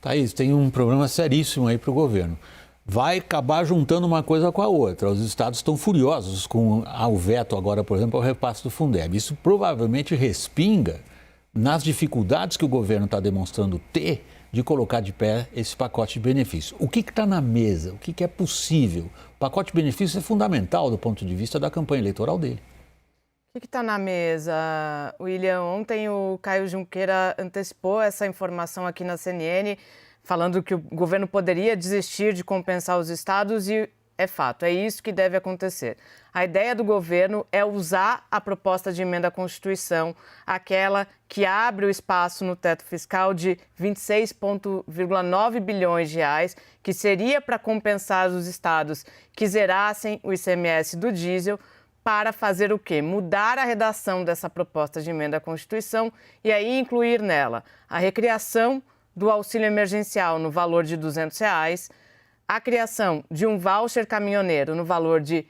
Thaís, tem um problema seríssimo aí para o governo. Vai acabar juntando uma coisa com a outra. Os estados estão furiosos com o veto agora, por exemplo, ao repasse do Fundeb. Isso provavelmente respinga nas dificuldades que o governo está demonstrando ter de colocar de pé esse pacote de benefícios. O que está na mesa? O que é possível? O pacote de benefícios é fundamental do ponto de vista da campanha eleitoral dele. O que está na mesa, William? Ontem o Caio Junqueira antecipou essa informação aqui na CNN, falando que o governo poderia desistir de compensar os estados e é fato, é isso que deve acontecer. A ideia do governo é usar a proposta de emenda à Constituição, aquela que abre o espaço no teto fiscal de 26,9 bilhões de reais, que seria para compensar os estados que zerassem o ICMS do diesel, para fazer o quê? Mudar a redação dessa proposta de emenda à Constituição e aí incluir nela a recriação do auxílio emergencial no valor de R$ 200, a criação de um voucher caminhoneiro no valor de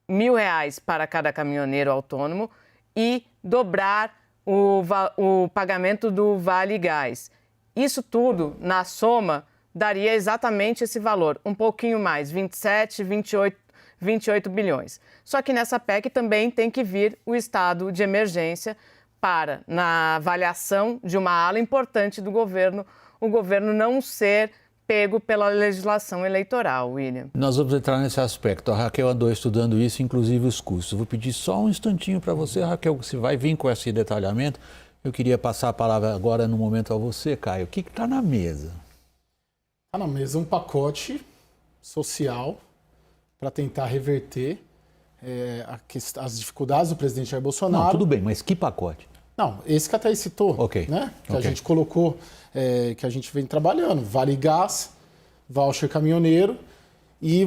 R$ 1.000 para cada caminhoneiro autônomo e dobrar o pagamento do Vale Gás. Isso tudo, na soma, daria exatamente esse valor, um pouquinho mais, 27, 28 bilhões. Só que nessa PEC também tem que vir o estado de emergência para, na avaliação de uma ala importante do governo, o governo não ser pego pela legislação eleitoral, William. Nós vamos entrar nesse aspecto. A Raquel andou estudando isso, inclusive os custos. Vou pedir só um instantinho para você, Raquel, se vai vir com esse detalhamento. Eu queria passar a palavra agora, no momento, a você, Caio. O que está na mesa? Está na mesa um pacote social para tentar reverter as dificuldades do presidente Jair Bolsonaro. Não, tudo bem, mas que pacote? Não, esse que a Thaís citou, né? Que a gente colocou, que a gente vem trabalhando. Vale Gás, voucher caminhoneiro e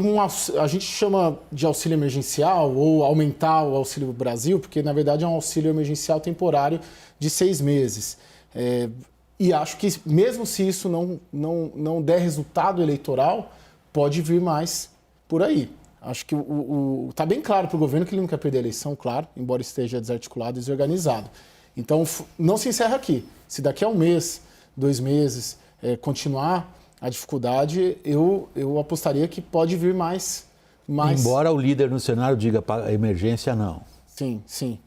a gente chama de auxílio emergencial ou aumentar o Auxílio Brasil, porque na verdade é um auxílio emergencial temporário de 6 meses. E acho que mesmo se isso não der resultado eleitoral, pode vir mais por aí. Acho que está bem claro para o governo que ele não quer perder a eleição, claro, embora esteja desarticulado e desorganizado. Então, não se encerra aqui. Se daqui a 1 mês, 2 meses, continuar a dificuldade, eu apostaria que pode vir mais. Embora o líder no Senado diga para emergência, não. Sim.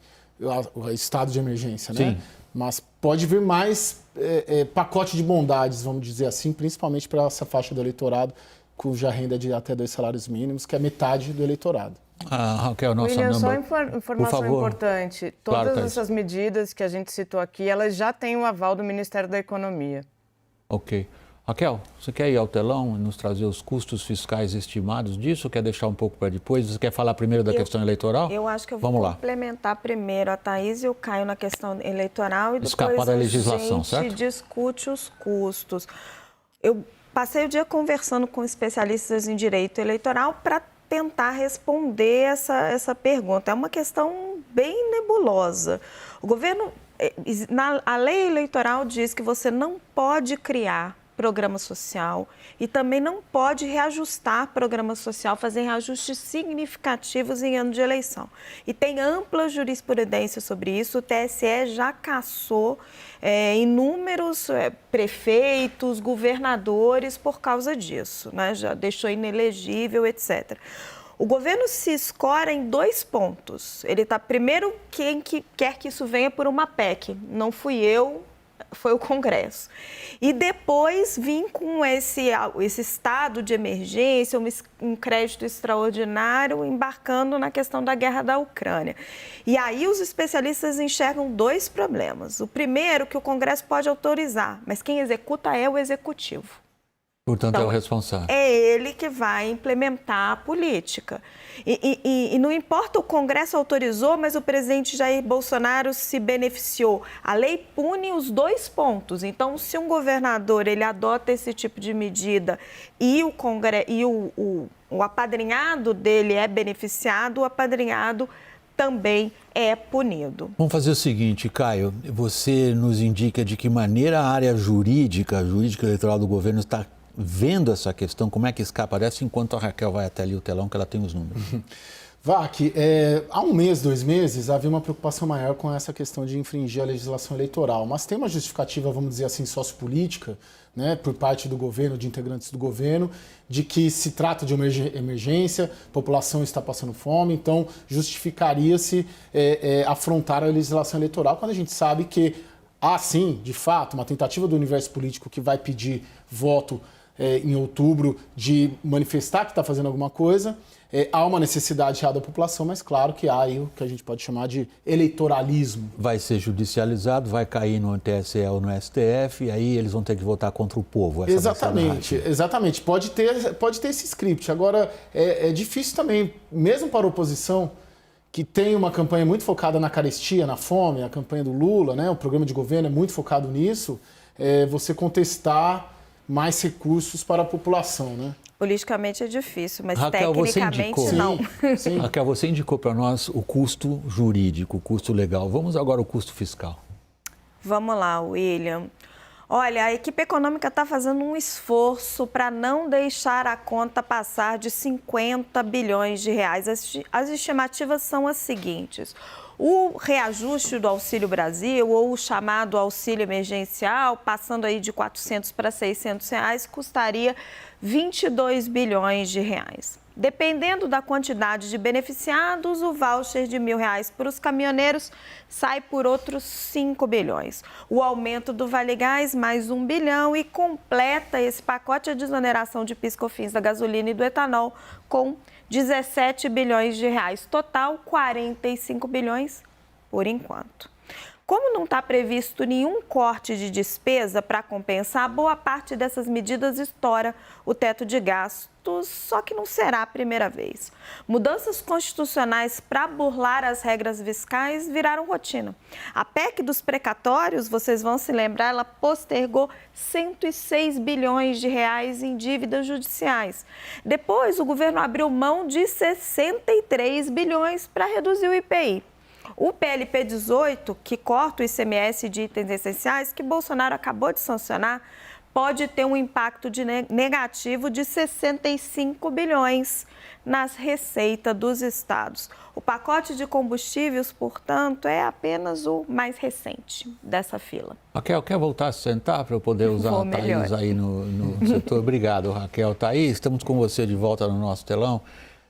O estado de emergência, Sim. Né? Mas pode vir mais pacote de bondades, vamos dizer assim, principalmente para essa faixa do eleitorado, cuja renda é de até 2 salários mínimos, que é metade do eleitorado. Raquel, nossa William, só number. informação importante. Todas Claro, essas medidas que a gente citou aqui, elas já têm o aval do Ministério da Economia. Ok. Raquel, você quer ir ao telão e nos trazer os custos fiscais estimados disso? Quer deixar um pouco para depois? Você quer falar primeiro da questão eleitoral? Eu acho que eu vou complementar primeiro a Thaís e o Caio na questão eleitoral e depois da legislação, a gente discute os custos. Eu passei o dia conversando com especialistas em direito eleitoral para tentar responder essa pergunta. É uma questão bem nebulosa. O governo, a lei eleitoral diz que você não pode criar programa social e também não pode reajustar programa social, fazer reajustes significativos em ano de eleição. E tem ampla jurisprudência sobre isso. O TSE já cassou inúmeros prefeitos, governadores por causa disso, né? Já deixou inelegível, etc. O governo se escora em 2 pontos. Ele está, primeiro, quem quer que isso venha por uma PEC. Não fui eu, foi o Congresso. E depois vim com esse estado de emergência, um crédito extraordinário, embarcando na questão da guerra da Ucrânia. E aí os especialistas enxergam 2 problemas. O primeiro, que o Congresso pode autorizar, mas quem executa é o Executivo. Portanto, então, é o responsável. É ele que vai implementar a política. E não importa, o Congresso autorizou, mas o presidente Jair Bolsonaro se beneficiou. A lei pune os 2 pontos. Então, se um governador ele adota esse tipo de medida e o apadrinhado dele é beneficiado, o apadrinhado também é punido. Vamos fazer o seguinte, Caio, você nos indica de que maneira a área jurídica eleitoral do governo está vendo essa questão, como é que escapa dessa, enquanto a Raquel vai até ali o telão, que ela tem os números. Vac, há 1 mês, 2 meses, havia uma preocupação maior com essa questão de infringir a legislação eleitoral, mas tem uma justificativa, vamos dizer assim, sociopolítica, né, por parte do governo, de integrantes do governo, de que se trata de uma emergência, a população está passando fome, então justificaria-se afrontar a legislação eleitoral, quando a gente sabe que há, sim, de fato, uma tentativa do universo político que vai pedir voto em outubro de manifestar que está fazendo alguma coisa. Há uma necessidade real da população, mas claro que há aí o que a gente pode chamar de eleitoralismo. Vai ser judicializado, vai cair no TSE ou no STF, e aí eles vão ter que votar contra o povo. Exatamente. Pode ter esse script. Agora, é difícil também, mesmo para a oposição, que tem uma campanha muito focada na carestia, na fome, a campanha do Lula, né? O programa de governo é muito focado nisso, você contestar mais recursos para a população, né? Politicamente é difícil, mas Raquel, tecnicamente não. Sim. Raquel, você indicou para nós o custo jurídico, o custo legal. Vamos agora ao custo fiscal. Vamos lá, William. Olha, a equipe econômica está fazendo um esforço para não deixar a conta passar de 50 bilhões de reais. As estimativas são as seguintes. O reajuste do Auxílio Brasil, ou o chamado auxílio emergencial, passando aí de R$ 400 para R$ 600, custaria 22 bilhões de reais. Dependendo da quantidade de beneficiados, o voucher de R$ 1.000 para os caminhoneiros sai por outros 5 bilhões. O aumento do Vale Gás, mais 1 bilhão, e completa esse pacote a desoneração de PIS/COFINS da gasolina e do etanol com 17 bilhões de reais. Total, 45 bilhões por enquanto. Como não está previsto nenhum corte de despesa para compensar, boa parte dessas medidas estoura o teto de gastos, só que não será a primeira vez. Mudanças constitucionais para burlar as regras fiscais viraram rotina. A PEC dos precatórios, vocês vão se lembrar, ela postergou 106 bilhões de reais em dívidas judiciais. Depois, o governo abriu mão de 63 bilhões para reduzir o IPI. O PLP 18, que corta o ICMS de itens essenciais, que Bolsonaro acabou de sancionar, pode ter um impacto negativo de 65 bilhões nas receitas dos estados. O pacote de combustíveis, portanto, é apenas o mais recente dessa fila. Raquel, quer voltar a se sentar para eu poder usar a Thaís aí no setor? Obrigado, Raquel. Thaís, estamos com você de volta no nosso telão.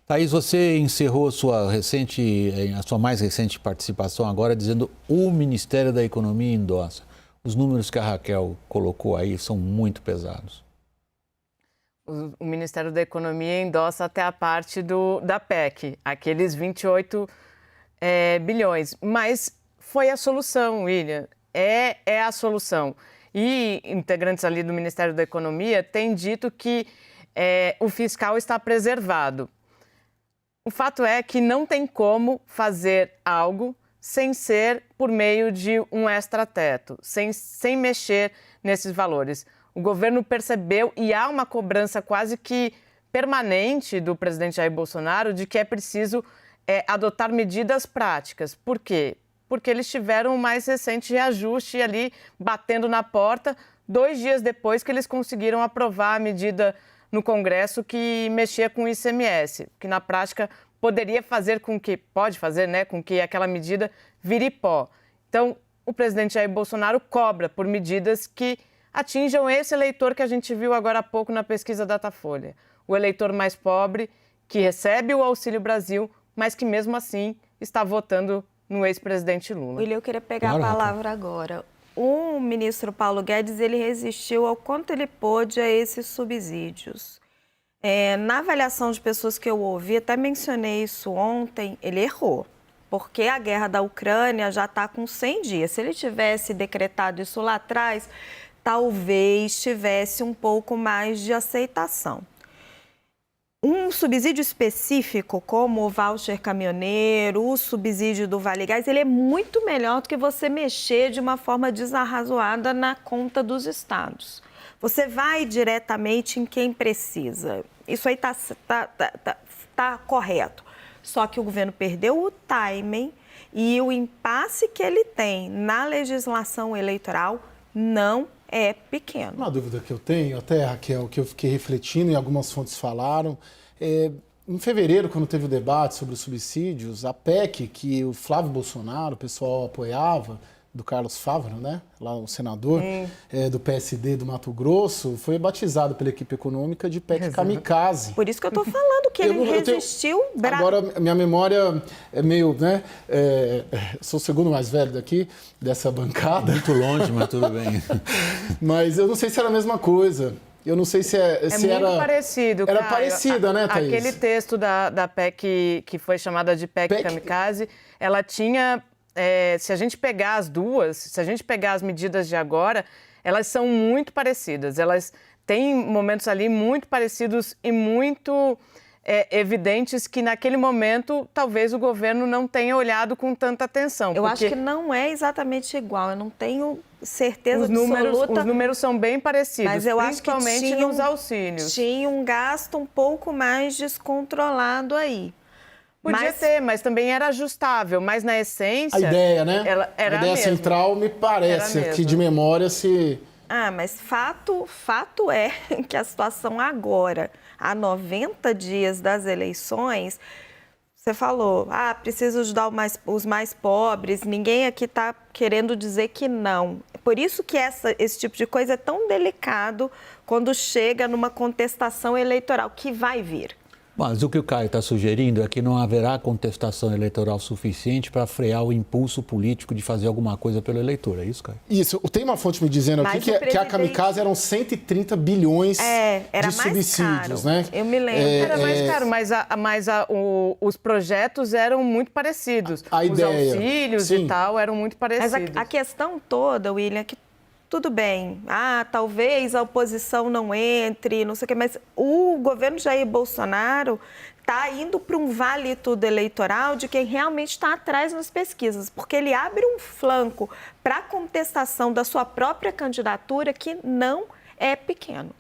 Thaís, você encerrou a sua mais recente participação agora dizendo o Ministério da Economia endossa. Os números que a Raquel colocou aí são muito pesados. O Ministério da Economia endossa até a parte da PEC, aqueles 28 bilhões. Mas foi a solução, William, é a solução. E integrantes ali do Ministério da Economia têm dito que o fiscal está preservado. O fato é que não tem como fazer algo sem ser por meio de um extrateto, sem mexer nesses valores. O governo percebeu e há uma cobrança quase que permanente do presidente Jair Bolsonaro de que é preciso adotar medidas práticas. Por quê? Porque eles tiveram o mais recente reajuste ali batendo na porta 2 dias depois que eles conseguiram aprovar a medida no Congresso que mexia com o ICMS, que na prática poderia fazer pode fazer, né, com que aquela medida vire pó. Então, o presidente Jair Bolsonaro cobra por medidas que atinjam esse eleitor que a gente viu agora há pouco na pesquisa Datafolha. O eleitor mais pobre, que recebe o Auxílio Brasil, mas que mesmo assim está votando no ex-presidente Lula. William, eu queria pegar a palavra agora. O ministro Paulo Guedes, ele resistiu ao quanto ele pôde a esses subsídios. Na avaliação de pessoas que eu ouvi, até mencionei isso ontem, ele errou, porque a guerra da Ucrânia já está com 100 dias. Se ele tivesse decretado isso lá atrás, talvez tivesse um pouco mais de aceitação. Um subsídio específico, como o voucher caminhoneiro, o subsídio do Vale Gás, ele é muito melhor do que você mexer de uma forma desarrazoada na conta dos estados. Você vai diretamente em quem precisa. Isso aí tá correto. Só que o governo perdeu o timing e o impasse que ele tem na legislação eleitoral não é pequeno. Uma dúvida que eu tenho, até, Raquel, que eu fiquei refletindo e algumas fontes falaram, em fevereiro, quando teve o debate sobre os subsídios, a PEC, que o Flávio Bolsonaro, o pessoal apoiava, do Carlos Fávaro, né? Lá o senador do PSD do Mato Grosso, foi batizado pela equipe econômica de PEC kamikaze. Por isso que eu estou falando que ele resistiu. Agora, minha memória é meio, né? Sou o segundo mais velho daqui, dessa bancada. Muito longe, mas tudo bem. Mas eu não sei se era a mesma coisa. Eu não sei se muito era... parecido, Era Caio. parecida, né, Thaís? Aquele texto da PEC, que foi chamada de PEC kamikaze, ela tinha... se a gente pegar as duas, se a gente pegar as medidas de agora, elas são muito parecidas. Elas têm momentos ali muito parecidos e muito evidentes que, naquele momento, talvez o governo não tenha olhado com tanta atenção. Eu acho que não é exatamente igual. Eu não tenho certeza absoluta. Os números são bem parecidos, mas eu principalmente acho que nos auxílios. Tinha um gasto um pouco mais descontrolado aí. Podia ter, mas também era ajustável. Mas, na essência... A ideia, né? Era a ideia central, me parece, que de memória se... Mas fato é que a situação agora, há 90 dias das eleições, você falou, precisa ajudar os mais pobres, ninguém aqui está querendo dizer que não. Por isso que esse tipo de coisa é tão delicado quando chega numa contestação eleitoral, que vai vir. Mas o que o Caio está sugerindo é que não haverá contestação eleitoral suficiente para frear o impulso político de fazer alguma coisa pelo eleitor, é isso, Caio? Isso, tem uma fonte me dizendo aqui que a kamikaze eram 130 bilhões de subsídios, caro, né? Eu me lembro. Era mais caro, mas os projetos eram muito parecidos. A ideia, os auxílios e tal eram muito parecidos. Mas a questão toda, William, é que tudo bem, talvez a oposição não entre, não sei o quê, mas o governo Jair Bolsonaro está indo para um vale tudo eleitoral de quem realmente está atrás nas pesquisas, porque ele abre um flanco para a contestação da sua própria candidatura que não é pequeno.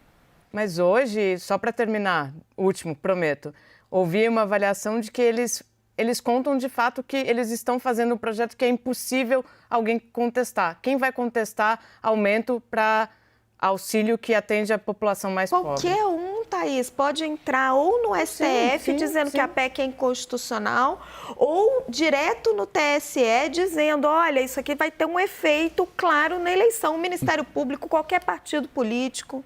Mas hoje, só para terminar, último, prometo, ouvi uma avaliação de que eles contam de fato que eles estão fazendo um projeto que é impossível alguém contestar. Quem vai contestar aumento para auxílio que atende a população mais pobre? Qualquer um, Thaís, pode entrar ou no STF dizendo que a PEC é inconstitucional ou direto no TSE dizendo, olha, isso aqui vai ter um efeito claro na eleição. O Ministério Público, qualquer partido político.